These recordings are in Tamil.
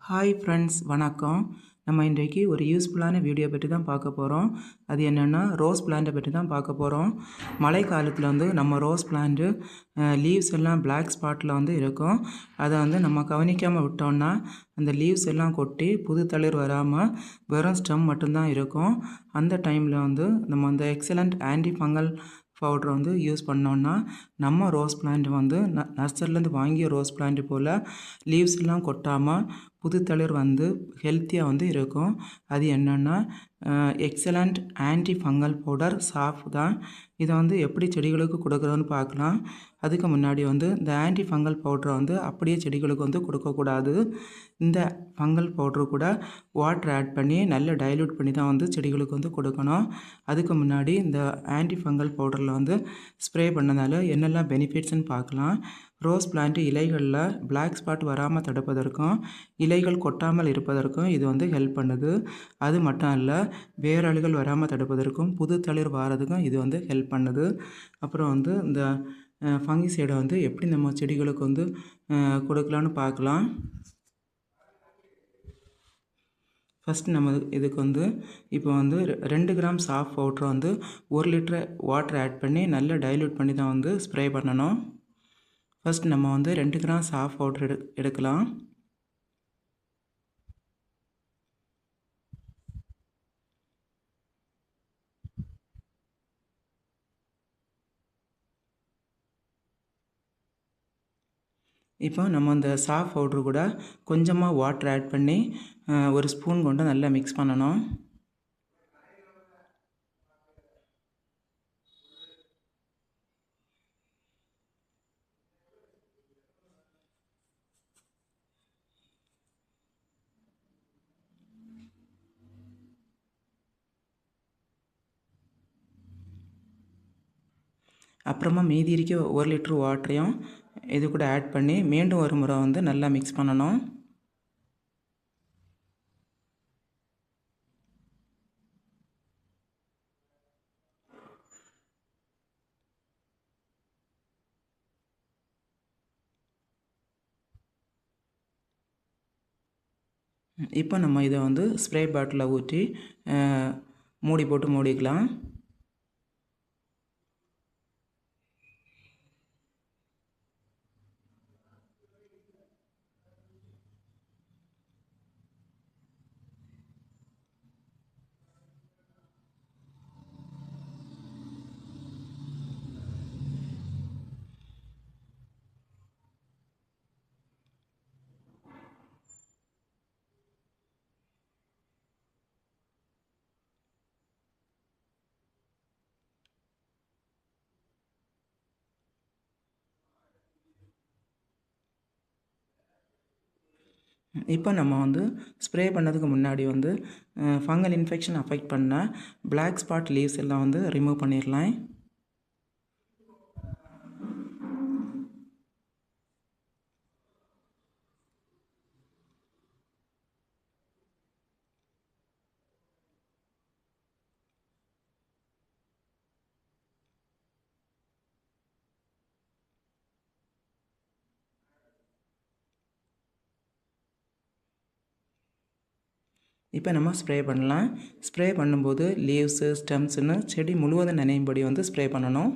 ஹாய் ஃப்ரெண்ட்ஸ், வணக்கம். நம்ம இன்றைக்கு ஒரு யூஸ்ஃபுல்லான வீடியோ பற்றி தான் பார்க்க போகிறோம். அது என்னென்னா ரோஸ் பிளான்ட்டை பற்றி தான் பார்க்க போகிறோம். மழை காலத்தில் வந்து நம்ம ரோஸ் பிளான்ட்டு லீவ்ஸ் எல்லாம் பிளாக் ஸ்பாட்டில் வந்து இருக்கும். அதை வந்து நம்ம கவனிக்காமல் விட்டோம்னா அந்த லீவ்ஸ் எல்லாம் கொட்டி புது தளிர் வராமல் வெறும் ஸ்டெம் மட்டும்தான் இருக்கும். அந்த டைமில் வந்து நம்ம அந்த எக்ஸலண்ட் ஆன்டி ஃபங்கல் பவுட்ரு வந்து யூஸ் பண்ணோன்னா நம்ம ரோஸ் பிளான்ட் வந்து நர்சரிலேருந்து வாங்கிய ரோஸ் பிளான்ட் போல் லீவ்ஸ் எல்லாம் கொட்டாமல் புது தளிர் வந்து ஹெல்த்தியாக வந்து இருக்கும். அது என்னென்னா எக்ஸலண்ட் ஆன்டி ஃபங்கல் பவுடர் சாஃப் தான். இதை வந்து எப்படி செடிகளுக்கு கொடுக்குறோன்னு பார்க்கலாம். அதுக்கு முன்னாடி வந்து இந்த ஆன்டி ஃபங்கல் பவுடரை வந்து அப்படியே செடிகளுக்கு வந்து கொடுக்கக்கூடாது. இந்த ஃபங்கல் பவுட்ரு கூட வாட்டர் ஆட் பண்ணி நல்லா டைல்யூட் பண்ணி தான் வந்து செடிகளுக்கு வந்து கொடுக்கணும். அதுக்கு முன்னாடி இந்த ஆன்டி ஃபங்கல் பவுடரில் வந்து ஸ்ப்ரே பண்ணதால் என்னெல்லாம் பெனிஃபிட்ஸ்ன்னு பார்க்கலாம். ரோஸ் பிளான்ட் இலைகளில் பிளாக் ஸ்பாட் வராமல் தடுப்பதற்கும் இலைகள் கொட்டாமல் இருப்பதற்கும் இது வந்து ஹெல்ப் பண்ணுது. அது மட்டும் இல்லை, வேரழுகள் வராமல் தடுப்பதற்கும் புது தளிர் வாரதுக்கும் இது வந்து ஹெல்ப் பண்ணுது. அப்புறம் வந்து இந்த ஃபங்கிசைடை வந்து எப்படி நம்ம செடிகளுக்கு வந்து கொடுக்கலான்னு பார்க்கலாம். ஃபஸ்ட்டு நம்ம இதுக்கு வந்து இப்போ வந்து 2 கிராம் சாஃப்ட் பவுட்ரு வந்து 1 லிட்டர் வாட்டர் ஆட் பண்ணி நல்லா டைல்யூட் பண்ணி தான் வந்து ஸ்ப்ரே பண்ணணும். ஃபஸ்ட் நம்ம வந்து 2 கிராம் சாஃப்ட் பவுட்ரு எடுக்கலாம். இப்போ நம்ம அந்த சாஃப்ட் பவுட்ரு கூட கொஞ்சமாக வாட்டர் ஆட் பண்ணி ஒரு ஸ்பூன் கொண்டு நல்லா மிக்ஸ் பண்ணணும். அப்புறமா மீதி இருக்க 1 லிட்டர் வாட்டரையும் இது கூட ஆட் பண்ணி மீண்டும் ஒரு முறை வந்து நல்லா மிக்ஸ் பண்ணணும். இப்போ நம்ம இதை வந்து ஸ்ப்ரே பாட்டிலில் ஊற்றி மூடி போட்டு மூடிக்கலாம். இப்போ நம்ம வந்து ஸ்ப்ரே பண்ணதுக்கு முன்னாடி வந்து ஃபங்கல் இன்ஃபெக்ஷன் அஃபெக்ட் பண்ண பிளாக் ஸ்பாட் லீவ்ஸ் எல்லாம் வந்து ரிமூவ் பண்ணிடலாம். இப்போ நம்ம ஸ்ப்ரே பண்ணலாம். ஸ்ப்ரே பண்ணும்போது லீவ்ஸு ஸ்டெம்ஸ்னு செடி முழுவதும் நனையும்படி வந்து ஸ்ப்ரே பண்ணணும்.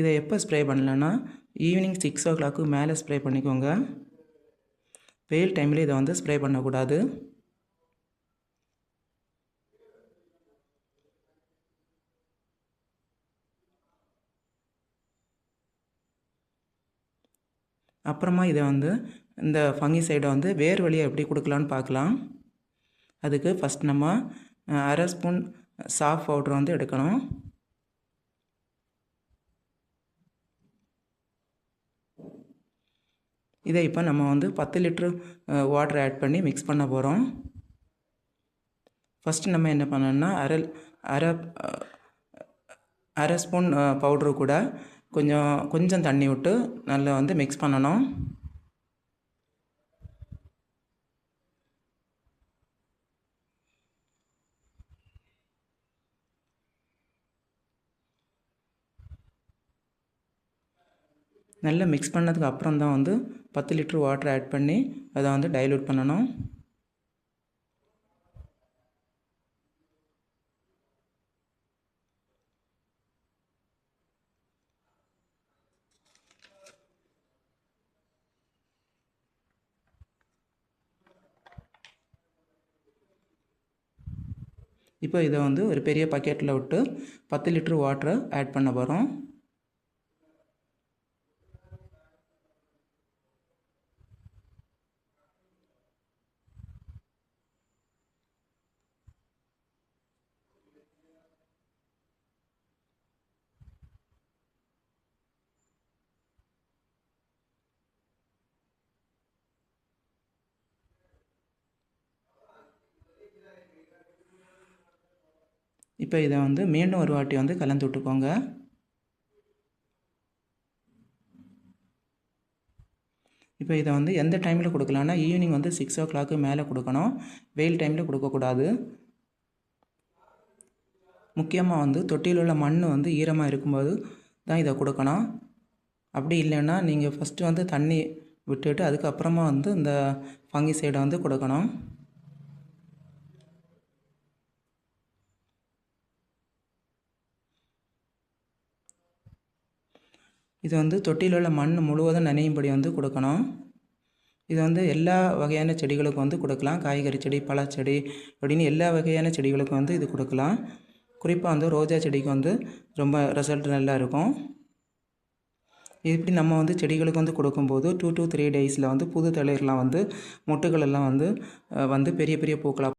இதை எப்போ ஸ்ப்ரே பண்ணலன்னா ஈவினிங் 6 o'clock மேலே ஸ்ப்ரே பண்ணிக்கோங்க. வெயில் டைமில் இதை வந்து ஸ்ப்ரே பண்ணக்கூடாது. அப்புறமா இதை வந்து இந்த ஃபங்கிசைடை வந்து வேர் வழியாக எப்படி கொடுக்கலான்னு பார்க்கலாம். அதுக்கு ஃபஸ்ட் நம்ம 1/2 ஸ்பூன் சாஃப்ட் பவுட்ரு வந்து எடுக்கணும். இதை இப்போ நம்ம வந்து 10 லிட்டரு வாட்டர் ஆட் பண்ணி மிக்ஸ் பண்ண போகிறோம். ஃபஸ்ட்டு நம்ம என்ன பண்ணோம்னா அரை ஸ்பூன் பவுட்ரு கூட கொஞ்சம் தண்ணி விட்டு நல்லா வந்து மிக்ஸ் பண்ணணும். நல்லா மிக்ஸ் பண்ணதுக்கு அப்புறம் தான் வந்து 10 லிட்டர் வாட்டர் ஆட் பண்ணி அதை வந்து டைல்யூட் பண்ணணும். இப்போ இதை வந்து ஒரு பெரிய பக்கெட்டில் விட்டு 10 லிட்டர் வாட்டரை ஆட் பண்ண போகிறோம். இப்போ இதை வந்து மீண்டும் ஒரு வாட்டி வந்து கலந்து விட்டுக்கோங்க. இப்போ இதை வந்து எந்த டைமில் கொடுக்கலான்னா ஈவினிங் வந்து 6 o'clock மேலே கொடுக்கணும். வெயில் டைமில் கொடுக்கக்கூடாது. முக்கியமாக வந்து தொட்டியில் உள்ள மண் வந்து ஈரமாக இருக்கும்போது தான் இதை கொடுக்கணும். அப்படி இல்லைன்னா நீங்கள் ஃபஸ்ட்டு வந்து தண்ணி விட்டுட்டு அதுக்கப்புறமா வந்து இந்த ஃபங்கிசைடை வந்து கொடுக்கணும். இது வந்து தொட்டியில் உள்ள மண் முழுவதும் நனையும்படி வந்து கொடுக்கணும். இது வந்து எல்லா வகையான செடிகளுக்கும் வந்து கொடுக்கலாம். காய்கறி செடி, பழச்செடி அப்படின்னு எல்லா வகையான செடிகளுக்கும் வந்து இது கொடுக்கலாம். குறிப்பாக வந்து ரோஜா செடிக்கு வந்து ரொம்ப ரிசல்ட் நல்லா இருக்கும். இப்படி நம்ம வந்து செடிகளுக்கு வந்து கொடுக்கும்போது 2 to 3 days வந்து புது தளிர்லாம் வந்து மொட்டுகள் எல்லாம் வந்து பெரிய பெரிய பூக்களாக